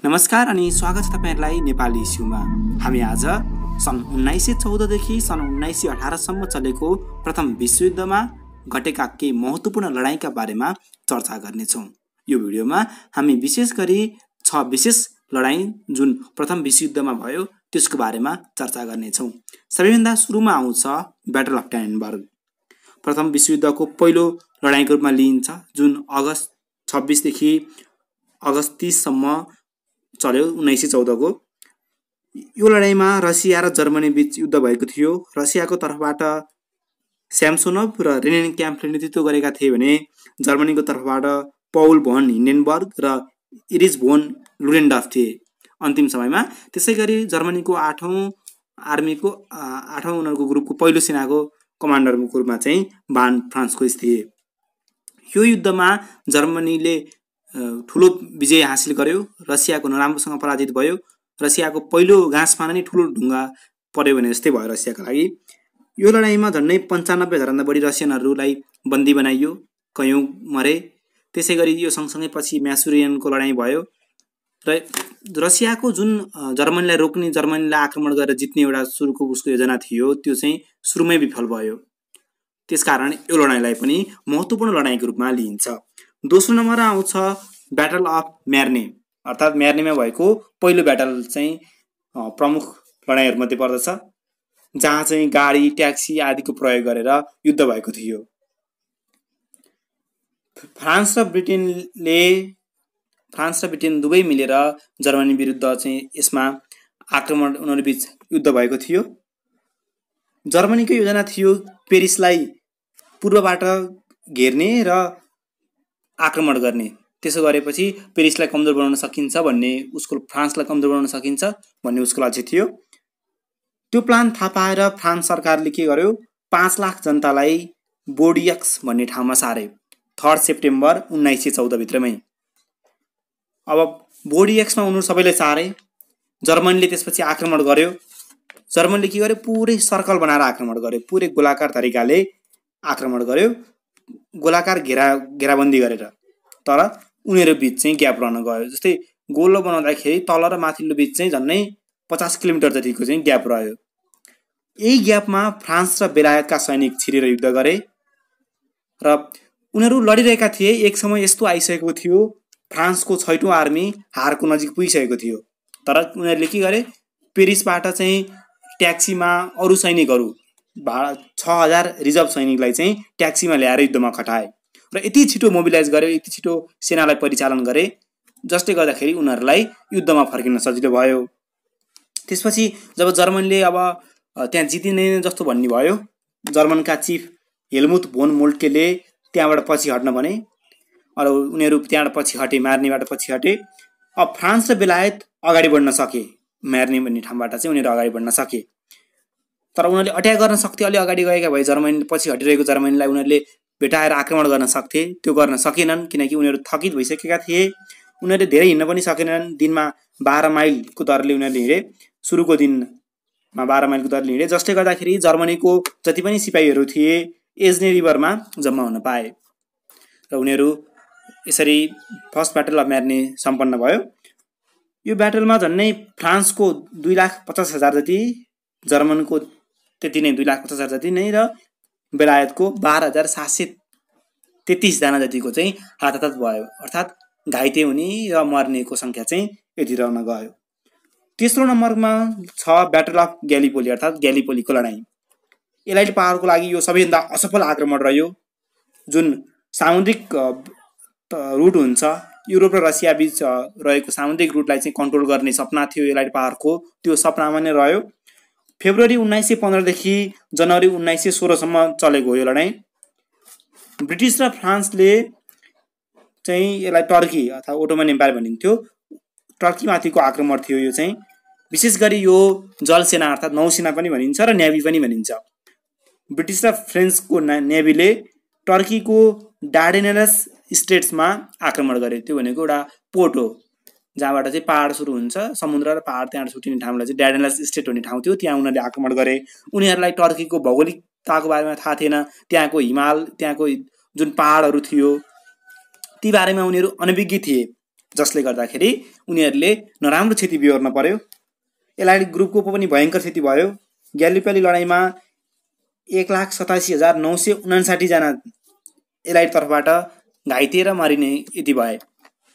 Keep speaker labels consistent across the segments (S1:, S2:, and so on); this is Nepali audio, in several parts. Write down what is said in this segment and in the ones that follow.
S1: नमस्कार अनि स्वागत छ तपाईहरुलाई नेपाली इस्युमा। हामी आज सन् 1914 देखि सन् 1918 सम्म चलेको प्रथम विश्वयुद्धमा घटेका केही महत्त्वपूर्ण लडाईँका बारेमा चर्चा गर्नेछौँ। यो भिडियोमा हामी विशेष गरी 6 विशेष लडाईँ जुन प्रथम विश्वयुद्धमा भयो त्यसको बारेमा चर्चा गर्नेछौँ। सबैभन्दा सुरुमा आउँछ ब्याटल अफ ट्यानेनबर्ग। प्रथम विश्वयुद्धको पहिलो लडाईँको रूपमा लिइन्छ जुन अगस्त 26 देखि अगस्त 30 सम्म चल्यो 1914 को। यो लडाईँमा रसिया र जर्मनी बीच युद्ध भएको थियो। रसियाको तर्फबाट स्यामसोनोभ र रेनिनक्याम्पले नेतृत्व गरेका थिए भने जर्मनीको तर्फबाट पौल भन हिन्डेनबर्ग र इरिच भोन लुडेनडर्फ थिए अन्तिम समयमा। त्यसैगरी जर्मनीको 8औं आर्मीको 8औं उनीहरुको ग्रुपको पहिलो सेनाको कमान्डरको रूपमा चाहिँ भान फ्रान्सकोइस थिए। यो युद्धमा जर्मनीले ठुलो विजय हासिल गर्यो। रसियाको नराम्रोसँग पराजित भयो। रसियाको पहिलो घाँसमा नै ठुलो ढुङ्गा पर्यो भने जस्तै भयो रसियाका लागि। यो लडाईँमा झन्डै 95,000 भन्दा बढी रसियनहरूलाई बन्दी बनाइयो, कयौं मरे। त्यसैगरी यो सँगसँगै पछि म्यासुरियनको लडाईँ भयो र रसियाको जुन जर्मनीलाई रोक्ने, जर्मनीलाई आक्रमण गरेर जित्ने एउटा सुरुको उसको योजना थियो त्यो चाहिँ सुरुमै विफल भयो। त्यसकारण यो लडाईँलाई पनि महत्त्वपूर्ण लडाईँको रूपमा लिइन्छ। दोस्रो नम्बरमा आउँछ ब्याटल अफ म्यार्ने, अर्थात् म्यार्नेमा भएको पहिलो ब्याटल चाहिँ प्रमुख लडाईँहरूमध्ये पर्दछ, जहाँ चाहिँ गाडी, ट्याक्सी आदिको प्रयोग गरेर युद्ध भएको थियो। फ्रान्स र ब्रिटेन दुवै मिलेर जर्मनी विरुद्ध चाहिँ यसमा आक्रमण उनीहरू बीच युद्ध भएको थियो। जर्मनीको योजना थियो पेरिसलाई पूर्वबाट घेर्ने र आक्रमण गर्ने। त्यसो गरेपछि पेरिसलाई कमजोर बनाउन सकिन्छ भन्ने, उसको फ्रान्सलाई कमजोर बनाउन सकिन्छ भन्ने उसको लक्ष्य थियो। त्यो प्लान थाहा पाएर फ्रान्स सरकारले के गर्यो, 5 लाख जनतालाई बोर्डियक्स भन्ने ठाउँमा सारे 3 सेप्टेम्बर 1914 भित्रमै। अब बोर्डियक्समा उनीहरू सबैले सारे। जर्मनीले त्यसपछि आक्रमण गर्यो। जर्मनीले के गर्यो, पुरै सर्कल बनाएर आक्रमण गर्यो, पुरै गोलाकार तरिकाले आक्रमण गर्यो, गोलाकार घेराबन्दी गरेर। तर उनीहरू बीच चाहिँ ग्याप रहन गयो। जस्तै गोलो बनाउँदाखेरि तल र माथिल्लो बीच चाहिँ झन्नै 50 किलोमिटर जतिको चाहिँ ग्याप रह्यो। यही ग्यापमा फ्रान्स र बेलायतका सैनिक छिरेर युद्ध गरे र उनीहरू लडिरहेका थिए। एक समय यस्तो आइसकेको थियो फ्रान्सको 6औं आर्मी हारको नजिक पुगिसकेको थियो। तर उनीहरूले के गरे, पेरिसबाट चाहिँ ट्याक्सीमा अरू सैनिकहरू 6000 रिजर्भ सैनिकलाई चाहिँ ट्याक्सीमा ल्याएर युद्धमा खटाए र यति छिटो मोबिलाइज गरे, यति छिटो सेनालाई परिचालन गरे जसले गर्दाखेरि उनीहरूलाई युद्धमा फर्किन सजिलो भयो। त्यसपछि जब जर्मनीले अब त्यहाँ जितिने जस्तो भन्ने भयो, जर्मनका चिफ हेल्मुथ भोन मोल्टकेले त्यहाँबाट पछि हट्न भने र उनीहरू त्यहाँबाट पछि हटे, म्यार्नेबाट पछि हटे। अब फ्रान्स र बेलायत अगाडि बढ्न सके, म्यार्ने भन्ने ठाउँबाट चाहिँ उनीहरू अगाडि बढ्न सके। तर उनीहरूले अट्याक गर्न सक्थे, अलि अगाडि गएका भए जर्मनी पछि हटिरहेको जर्मनीलाई उनीहरूले भेटाएर आक्रमण गर्न सक्थे। त्यो गर्न सकेनन् किनकि उनीहरू थकित भइसकेका थिए। उनीहरूले धेरै हिँड्न पनि सकेनन्। दिनमा 12 माइलको दरले उनीहरूले हिँडे, सुरुको दिनमा 12 माइलको दरले हिँडे, जसले गर्दाखेरि जर्मनीको जति पनि सिपाहीहरू थिए एज्ने रिभरमा जम्मा हुन पाए र उनीहरू यसरी फर्स्ट ब्याटल अफ म्यार्ने सम्पन्न भयो। यो ब्याटलमा झन्नै फ्रान्सको 2,50,000 जति, जर्मनको त्यति नै 2,50,000 जति नै र बेलायतको 12,733 जना जतिको चाहिँ हाताहात भयो। अर्थात् घाइते हुने र मर्नेको संख्या चाहिँ यति रहन गयो। तेस्रो नम्बरमा छ ब्याटल अफ ग्यालिपोली, अर्थात् ग्यालिपोलीको लडाईँ। एलाइड पावरको लागि यो सबैभन्दा असफल आक्रमण रह्यो। जुन सामुद्रिक रुट हुन्छ, युरोप र रसिया बीच रहेको सामुद्रिक रुटलाई चाहिँ कन्ट्रोल गर्ने सपना थियो एलाइड पावरको, त्यो सपनामा नै रह्यो। फेब्रुअरी 1915 देखि जनवरी 1916 सम्म चलेको यो लडाईँ। ब्रिटिस र फ्रान्सले चाहिँ यसलाई टर्की अथवा ओटोमन एम्पायर भनिन्थ्यो, टर्कीमाथिको आक्रमण थियो। यो चाहिँ विशेष गरी यो जलसेना अर्थात् नौसेना पनि भनिन्छ र नेभी पनि भनिन्छ। ब्रिटिस र फ्रेन्चको नेभीले टर्कीको डार्डेनेल्स स्टेट्समा आक्रमण गरे। त्यो भनेको एउटा पोर्ट हो जहाँबाट चाहिँ पहाड सुरु हुन्छ, समुद्र र पहाड त्यहाँबाट छुट्टिने ठाउँलाई चाहिँ डार्डेनेल्स स्टेट भन्ने ठाउँ थियो। त्यहाँ उनीहरूले आक्रमण गरे। उनीहरूलाई टर्कीको भौगोलिकताको बारेमा थाहा थिएन, त्यहाँको हिमाल, त्यहाँको जुन पहाडहरू थियो ती बारेमा उनीहरू अनभिज्ञ थिए। जसले गर्दाखेरि उनीहरूले नराम्रो क्षति बिहोर्न पर्यो। एलाइड ग्रुपको पनि भयङ्कर क्षति भयो। ग्यालिपली लडाइँमा 1,87,959 जना एलाइड तर्फबाट घाइते र मारिने यति भए।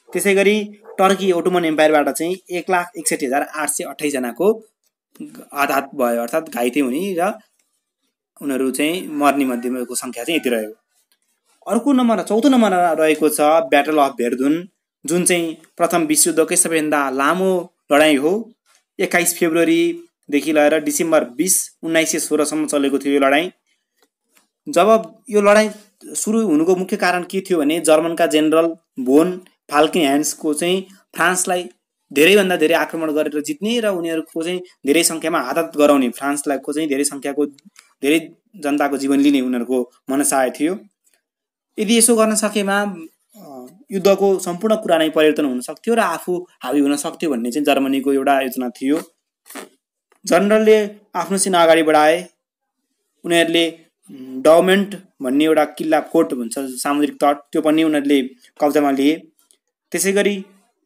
S1: त्यसै गरी टर्की ओटोमन एम्पायरबाट चाहिँ 1,61,828 जनाको आघात भयो, अर्थात् घाइते हुने र उनीहरू चाहिँ मर्ने मध्येको सङ्ख्या चाहिँ यति रह्यो। अर्को नम्बर, चौथो नम्बरमा रहेको छ ब्याटल अफ भेर्दुन, जुन चाहिँ प्रथम विश्वयुद्धकै सबैभन्दा लामो लडाइँ हो। 21 फेब्रुअरीदेखि लिएर डिसेम्बर 20, 1916 चलेको थियो यो लडाइँ। जब यो लडाइँ सुरु हुनुको मुख्य कारण के थियो भने जर्मनका जेनरल भोन फाल्केनह्यान्सको चाहिँ फ्रान्सलाई धेरैभन्दा धेरै आक्रमण गरेर जित्ने र उनीहरूको चाहिँ धेरै सङ्ख्यामा आघात गराउने, फ्रान्सलाई चाहिँ धेरै जनताको जीवन लिने उनीहरूको मनसाय थियो। यदि यसो गर्न सकेमा युद्धको सम्पूर्ण कुरा नै परिवर्तन हुन सक्थ्यो र आफू हावी हुन सक्थ्यो भन्ने चाहिँ जर्मनीको एउटा योजना थियो। जनरलले आफ्नो सेना अगाडि बढाए। उनीहरूले डाउमेन्ट भन्ने एउटा किल्ला, फोर्ट भन्छ, सामुद्रिक तट, त्यो पनि उनीहरूले कब्जामा लिए। त्यसै गरी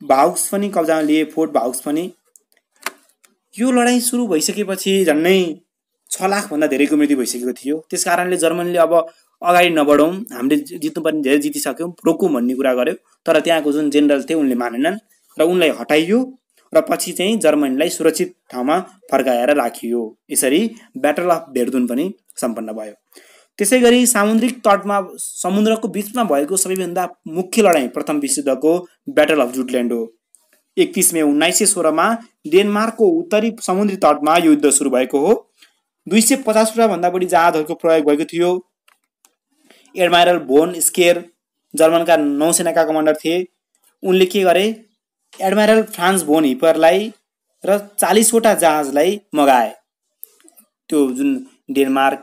S1: भाउक्स पनि कब्जामा लिए, फोर्ट भाउक्स पनि। यो लडाइँ सुरु भइसकेपछि झन्डै 6 लाखभन्दा धेरैको मृत्यु भइसकेको थियो। त्यस कारणले जर्मनीले अब अगाडि नबढौँ, हामीले जित्नुपर्ने धेरै जितिसक्यौँ, रोकौँ भन्ने कुरा गर्यो। तर त्यहाँको जुन जेनरल थिए उनले मानेनन् र उनलाई हटाइयो र पछि चाहिँ जर्मनीलाई सुरक्षित ठाउँमा फर्काएर राखियो। यसरी ब्याटल अफ भेर्दुन पनि सम्पन्न भयो। त्यसै गरी सामुद्रिक तटमा, समुद्रको बिचमा भएको सबैभन्दा मुख्य लडाइँ प्रथम विश्वयुद्धको ब्याटल अफ जुटल्यान्ड हो। 31 मे 1916 डेनमार्कको उत्तरी समुद्री तटमा यो युद्ध सुरु भएको हो। 250 भन्दा बढी जहाजहरूको प्रयोग भएको थियो। एडमाइरल भोन स्केर जर्मनका नौसेनाका कमान्डर थिए। उनले के गरे, एडमाइरल फ्रान्स भोन हिपरलाई र 40वटा जहाजलाई मगाए। त्यो जुन डेनमार्क,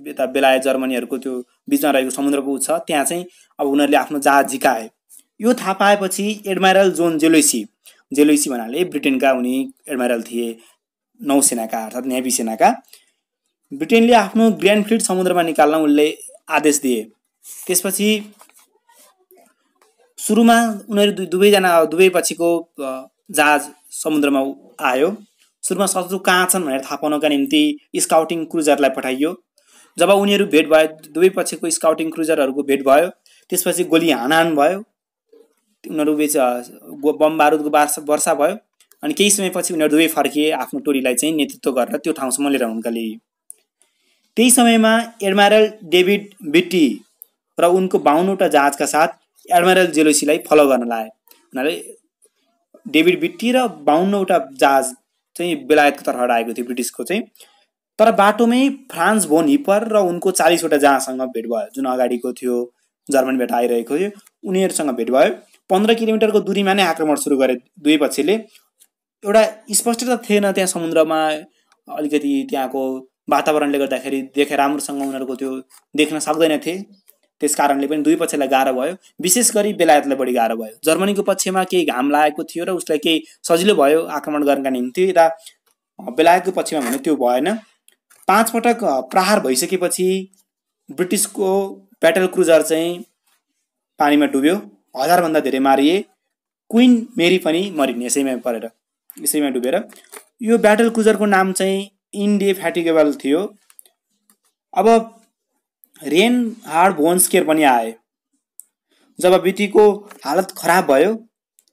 S1: यता बेलायत, जर्मनीहरूको त्यो बिचमा रहेको समुद्रको छ, त्यहाँ चाहिँ अब उनीहरूले आफ्नो जहाज झिकाए। यो थाहा पाएपछि एडमाइरल जोन जेलोसी भन्नाले ब्रिटेनका उनी एडमाइरल थिए, नौसेनाका अर्थात् नेभी सेनाका। ब्रिटेनले आफ्नो ग्र्यान्ड फ्लिट समुद्रमा निकाल्न उनले आदेश दिए। त्यसपछि सुरुमा उनीहरू दुवै पछिको जहाज समुद्रमा आयो। सुरुमा शत्रु कहाँ छन् भनेर थाहा पाउनका निम्ति स्काउटिङ क्रुजरलाई पठाइयो। जब उनीहरू भेट भयो, दुवै पछिको स्काउटिङ क्रुजरहरूको भेट भयो, त्यसपछि गोली हानाहान भयो, उनीहरू बीच बम बारुदको वर्षा भयो। अनि केही समयपछि उनीहरू दुवै फर्किए, आफ्नो टोलीलाई चाहिँ नेतृत्व गरेर त्यो ठाउँसम्म लिएर उनका लिए। त्यही समयमा एडमाइरल डेभिड बिट्टी र उनको 52वटा जहाजका साथ एडमाइरल जेलोसीलाई फलो गर्न लाए। उनीहरूले डेभिड बिट्टी र 52वटा जहाज चाहिँ बेलायतको तर्फबाट आएको थियो, ब्रिटिसको चाहिँ। तर बाटोमै फ्रान्स भोन हिपर र उनको 40वटा जहाजसँग भेट भयो, जुन अगाडिको थियो जर्मनीबाट आइरहेको थियो, उनीहरूसँग भेट भयो। 15 किलोमिटरको दूरीमा नै आक्रमण सुरु गरे दुवै पक्षले। एउटा स्पष्टता थिएन त्यहाँ समुद्रमा, अलिकति त्यहाँको वातावरणले गर्दाखेरि राम्रोसँग उनीहरूको त्यो देख्न सक्दैनथे। त्यस कारणले पनि दुवै पक्षलाई गाह्रो भयो। विशेष गरी बेलायतलाई बढी गाह्रो भयो। जर्मनीको पक्षमा केही घाम लागेको थियो र उसलाई केही सजिलो भयो आक्रमण गर्नका निम्ति, र बेलायतको पक्षमा भने त्यो भएन। 5 पटक प्रहार भइसकेपछि ब्रिटिसको ब्याटल क्रुजर चाहिँ पानीमा डुब्यो, 1000 भन्दा धेरै मारिए। क्वीन मेरी पनि मरिन् यसैमा डुबेर। यो ब्याटल क्रुजरको नाम चाहिँ इन्डेफेटिगेबल थियो। अब रेनहार्ड भोन स्केर पनि आए। जब बिटीको हालत खराब भयो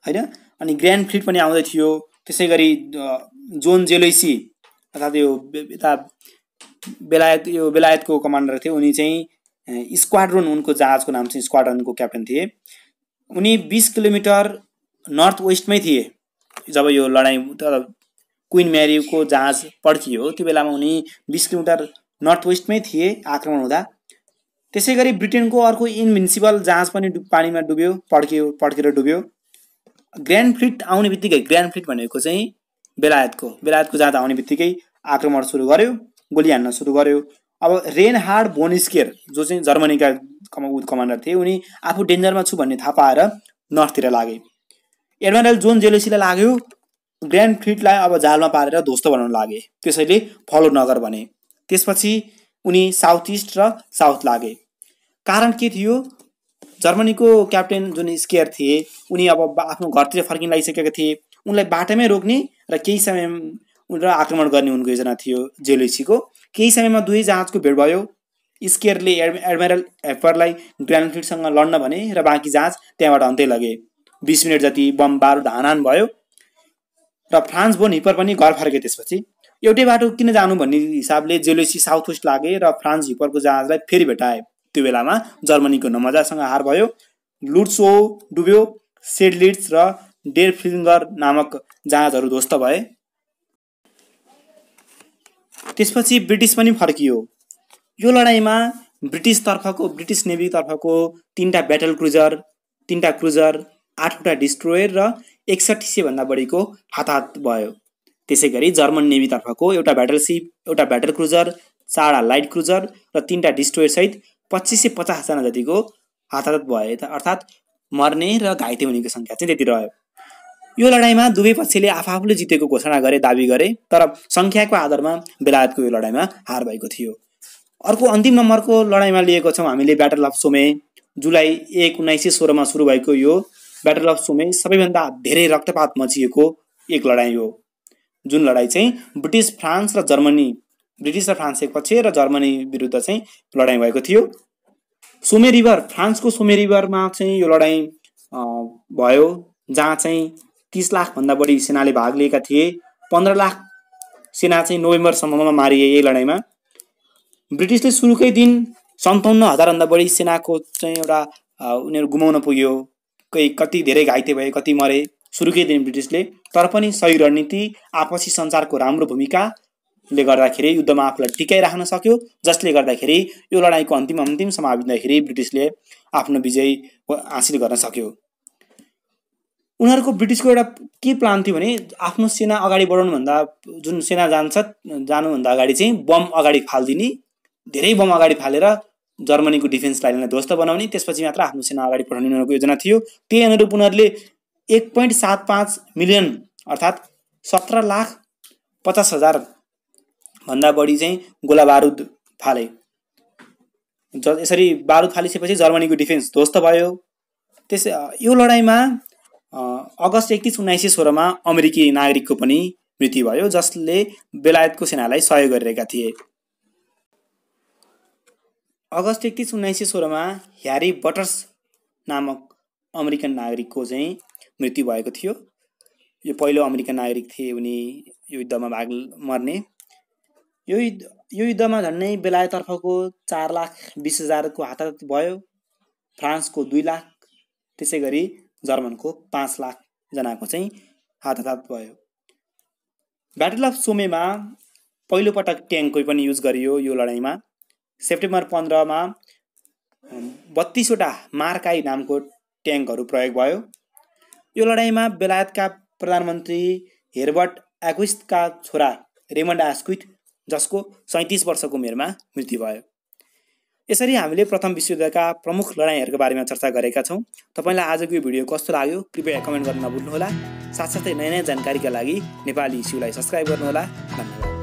S1: हैन, अनि ग्र्यान्ड फ्लिट पनि आउँदै थियो। त्यसै गरी जोन जेलोसी अर्थात् यो बेलायतको कमान्डर थिए, उनी चाहिँ स्क्वाड्रोन, उनको जहाजको नाम चाहिँ स्क्वाड्रोनको क्याप्टन थिए। उनी 20 किलोमिटर नर्थ वेस्टमै थिए जब यो लडाइँ, क्वीन मेरीको जहाज पड्कियो त्यो बेलामा उनी 20 किलोमिटर नर्थ वेस्टमै थिए आक्रमण हुँदा। त्यसै गरी ब्रिटेनको अर्को इन्भिन्सिबल जहाज पनि पानीमा डुब्यो, पड्केर डुब्यो। ग्र्यान्ड फ्लिट आउने बित्तिकै, ग्र्यान्ड फ्लिट भनेको चाहिँ बेलायतको जहाज आउने बित्तिकै आक्रमण सुरु गर्यो, गोली हान्न सुरु गर्यो। अब रेनहार्ड भोन स्केर जो चाहिँ जर्मनीका कमान्डर थिए, उनी आफू डेन्जरमा छु भन्ने थाहा पाएर नर्थतिर लागे। एडमाइरल जोन जेलोसीलाई लाग्यो ग्र्यान्ड फ्लिटलाई अब जालमा पारेर ध्वस्त बनाउन लागे, त्यसैले फलो नगर भने। त्यसपछि उनी साउथ इस्ट र साउथ लागे। कारण के थियो, जर्मनीको क्याप्टेन जुन स्केयर थिए उनी अब आफ्नो घरतिर फर्किन लागिसकेका थिए। उनलाई बाटोमै रोक्ने र केही समय र आक्रमण गर्ने उनको योजना थियो जेलोसीको। केही समयमा दुवै जहाजको भेट भयो। स्केयरले एडमिरल हेफरलाई ग्रान्ड फ्लिटसँग लड्न भने र बाँकी जहाज त्यहाँबाट अन्त्य लगे। 20 मिनट जति बम बारुद हानाहान भयो र फ्रान्स बोन हिपर पनि घर फर्के। त्यसपछि एउटै बाटो किन जानु भन्ने हिसाबले जेलोसी साउथ वेस्ट लागे र फ्रान्स हिपरको जहाजलाई फेरि भेटाए। त्यो बेलामा जर्मनीको नमजासँग हार भयो। लुट्सो डुब्यो। सेडलिट्स र डेरफ्लिङ्गर नामक जहाजहरू ध्वस्त भए। त्यसपछि ब्रिटिस पनि फर्कियो। यो लडाईँमा ब्रिटिस नेभी तर्फको 3टा ब्याटल क्रुजर, 3टा क्रुजर, 8वटा डिस्ट्रोयर र 6100 भन्दा बढीको हताहत भयो। त्यसै गरी जर्मन नेभी तर्फको एउटा ब्याटलसिप, एउटा ब्याटल क्रुजर, 4 लाइट क्रुजर र 3टा डिस्ट्रोयर सहित 2550 जना जतिको हताहत भए। अर्थात् मर्ने र घाइते हुनेको संख्या चाहिँ त्यति रह्यो। यो लडाईँमा दुवै पक्षले आफूले जितेको घोषणा गरे, दाबी गरे, तर संख्याको आधारमा बेलायतको यो लडाईँमा हार भएको थियो। अर्को अन्तिम नम्बरको लडाईँमा लिएको छौँ हामीले ब्याटल अफ सोमे। जुलाई 1, 1916 मा सुरु भएको यो ब्याटल अफ सोमे सबैभन्दा धेरै रक्तपात मचिएको एक लडाईँ हो। जुन लडाईँ चाहिँ ब्रिटिस फ्रान्स र फ्रान्स एक पक्ष र जर्मनी विरुद्ध चाहिँ लडाईँ भएको थियो। सोमे रिभर, फ्रान्सको सोमे रिभरमा चाहिँ यो लडाईँ भयो, जहाँ चाहिँ 30 लाख भन्दा बढी सेनाले भाग लिएका थिए। 15 लाख सेना चाहिँ नोभेम्बरसम्ममा मारिए यही लडाईँमा। ब्रिटिसले सुरुकै दिन 57,000 भन्दा बढी सेनाको चाहिँ एउटा उनीहरू गुमाउन पुग्यो। कति धेरै घाइते भए, कति मरे सुरुकै दिन ब्रिटिसले। तर पनि सही रणनीति, आपसी सञ्चारको राम्रो भूमिकाले गर्दाखेरि युद्धमा आफूलाई टिकाइराख्न सक्यो, जसले गर्दाखेरि यो लडाईँको अन्तिम समाप्तिँदाखेरि ब्रिटिसले आफ्नो विजय हासिल गर्न सक्यो। उनीहरूको ब्रिटिसको एउटा के प्लान थियो भने आफ्नो सेना अगाडि बढाउनुभन्दा, जुन सेना जानुभन्दा अगाडि चाहिँ बम अगाडि फालिदिने, धेरै बम अगाडि फालेर जर्मनीको डिफेन्स लाइनलाई ध्वस्त बनाउने, त्यसपछि मात्र आफ्नो सेना अगाडि पठाउने उनीहरूको योजना थियो। त्यही अनुरूप उनीहरूले 1.75 मिलियन अर्थात् 17,50,000 भन्दा बढी चाहिँ गोला बारुद फाले। यसरी बारुद फालिसकेपछि जर्मनीको डिफेन्स ध्वस्त भयो। यो लडाईँमा अगस्त 31, 1916 मा अमेरिकी नागरिकको पनि मृत्यु भयो, जसले बेलायतको सेनालाई सहयोग गरिरहेका थिए। अगस्त 31, 1916 मा ह्यारी बटर्स नामक अमेरिकन नागरिकको चाहिँ मृत्यु भएको थियो। यो पहिलो अमेरिकन नागरिक थिए उनी यो युद्धमा भाग मर्ने। यो युद्धमा झन्डै बेलायततर्फको 4,20,000 को हताहत भयो। फ्रान्सको 2 लाख, त्यसै गरी जर्मनको 5 लाख जनाको चाहिँ हताहत भयो। ब्याटल अफ सोमेमा पहिलो पटक ट्याङ्कको पनि युज गरियो यो लडाईँमा। सेप्टेम्बर 15 मा 32वटा मार्काई नामको ट्याङ्कहरू प्रयोग भयो। यो लडाईँमा बेलायतका प्रधानमन्त्री हेर्बर्ट एस्क्विथका छोरा रेमन्ड एस्क्विथ, जसको 37 वर्षको उमेरमा मृत्यु भयो। यसरी हामीले प्रथम विश्वयुद्धका प्रमुख लडाईँहरूको बारेमा चर्चा गरेका छौँ। तपाईलाई आजको यो भिडियो कस्तो लाग्यो कृपया कमेन्ट गर्न नभुल्नुहोला। साथसाथै नयाँ जानकारीका लागि नेपाली इस्युलाई सब्स्क्राइब गर्नुहोला। धन्यवाद।